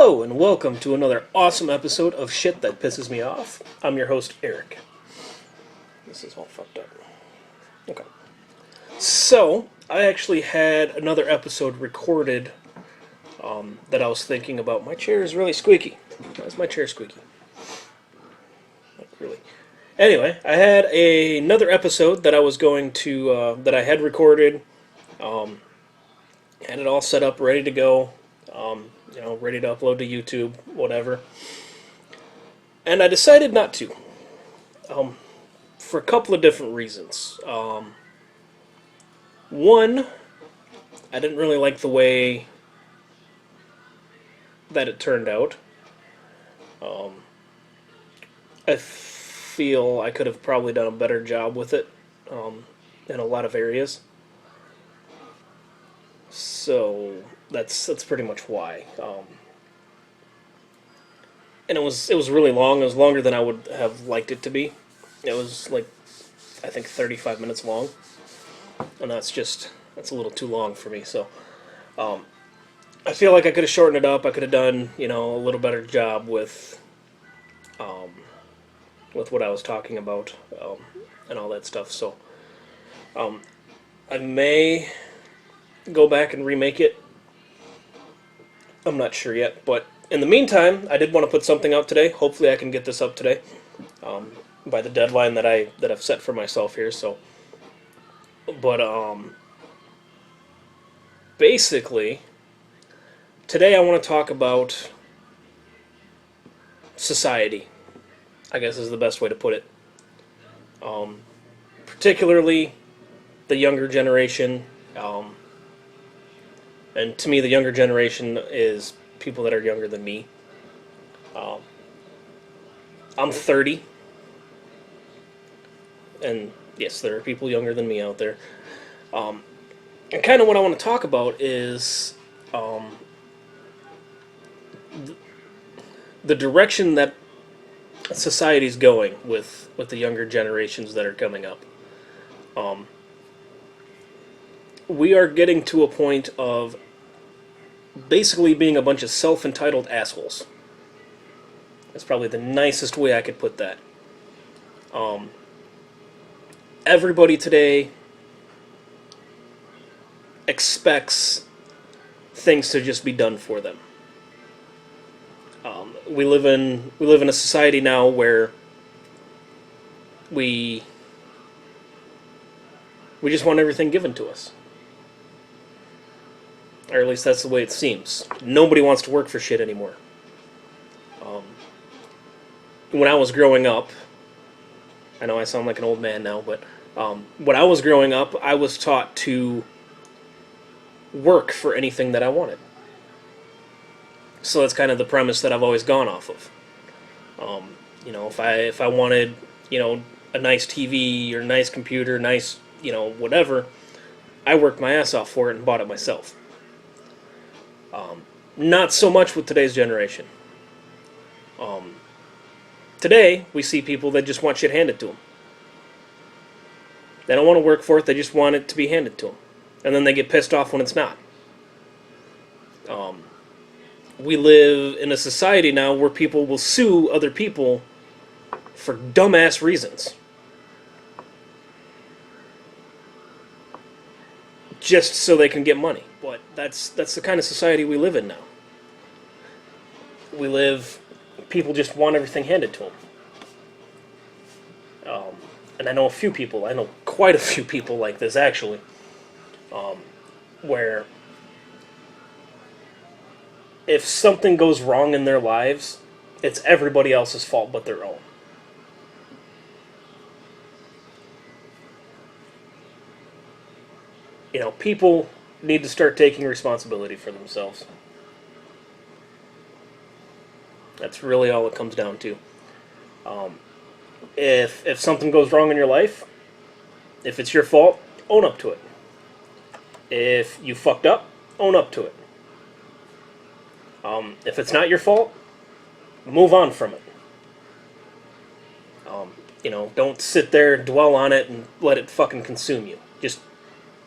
Hello and welcome to another awesome episode of Shit That Pisses Me Off. I'm your host, Eric. This is all fucked up. Okay. So, I actually had another episode recorded that I was thinking about. My chair is really squeaky. Why is my chair squeaky? Like, really. Anyway, I had another episode that I was going to, that I had recorded. Had it all set up, ready to go. Ready to upload to YouTube, whatever. And I decided not to. For a couple of different reasons. One, I didn't really like the way that it turned out. I feel I could have probably done a better job with it in a lot of areas. So that's pretty much why. And it was really long. It was longer than I would have liked it to be. It was like, I think 35 minutes long, and that's a little too long for me. So I feel like I could have shortened it up. I could have done a little better job with what I was talking about and all that stuff. So I may go back and remake it. I'm not sure yet, but in the meantime, I did want to put something out today. Hopefully, I can get this up today by the deadline that I've set for myself here. So, but basically, today I want to talk about society. I guess is the best way to put it. Particularly the younger generation. And to me, the younger generation is people that are younger than me. I'm 30. And yes, there are people younger than me out there. And kind of what I want to talk about is the direction that society's going with the younger generations that are coming up. We are getting to a point of basically being a bunch of self-entitled assholes. That's probably the nicest way I could put that. Everybody today expects things to just be done for them. We live in a society now where we just want everything given to us. Or at least that's the way it seems. Nobody wants to work for shit anymore. When I was growing up, I know I sound like an old man now, but when I was growing up, I was taught to work for anything that I wanted. So that's kind of the premise that I've always gone off of. If I wanted, a nice TV or a nice computer, nice, whatever, I worked my ass off for it and bought it myself. Not so much with today's generation. Today, we see people that just want shit handed to them. They don't want to work for it, they just want it to be handed to them. And then they get pissed off when it's not. We live in a society now where people will sue other people for dumbass reasons. Just so they can get money. But that's the kind of society we live in now. People just want everything handed to them. And I know quite a few people like this, actually, where if something goes wrong in their lives, it's everybody else's fault but their own. People need to start taking responsibility for themselves. That's really all it comes down to. If something goes wrong in your life, if it's your fault, own up to it. If you fucked up, own up to it. If it's not your fault, move on from it. Don't sit there, dwell on it, and let it fucking consume you. Just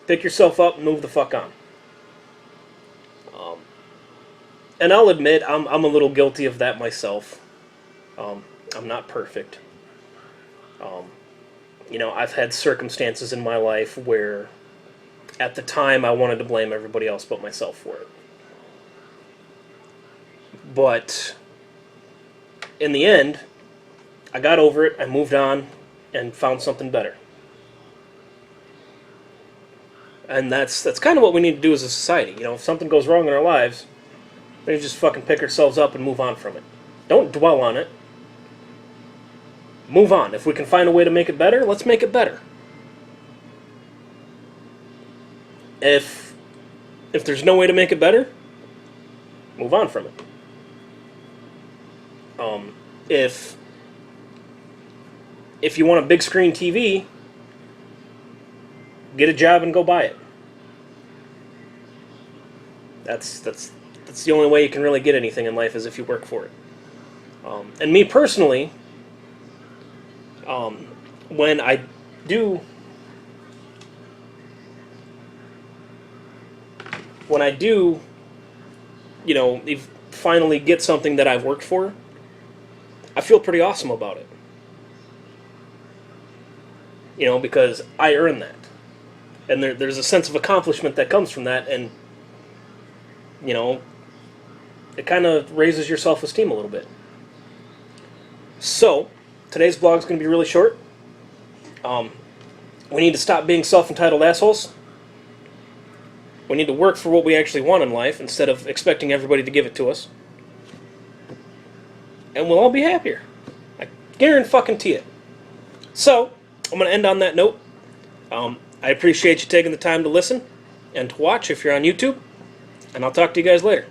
pick yourself up and move the fuck on. And I'll admit, I'm a little guilty of that myself. I'm not perfect. I've had circumstances in my life where, at the time, I wanted to blame everybody else but myself for it. But in the end, I got over it, I moved on, and found something better. And that's kind of what we need to do as a society. If something goes wrong in our lives, we need to just fucking pick ourselves up and move on from it. Don't dwell on it. Move on. If we can find a way to make it better, let's make it better. If there's no way to make it better, move on from it. If you want a big screen TV, get a job and go buy it. That's the only way you can really get anything in life, is if you work for it. And me personally, when I do finally get something that I've worked for, I feel pretty awesome about it. Because I earned that. And there's a sense of accomplishment that comes from that, and, it kind of raises your self-esteem a little bit. So, today's vlog is going to be really short. We need to stop being self-entitled assholes. We need to work for what we actually want in life, instead of expecting everybody to give it to us. And we'll all be happier. I guarantee it. So, I'm going to end on that note. I appreciate you taking the time to listen and to watch if you're on YouTube. And I'll talk to you guys later.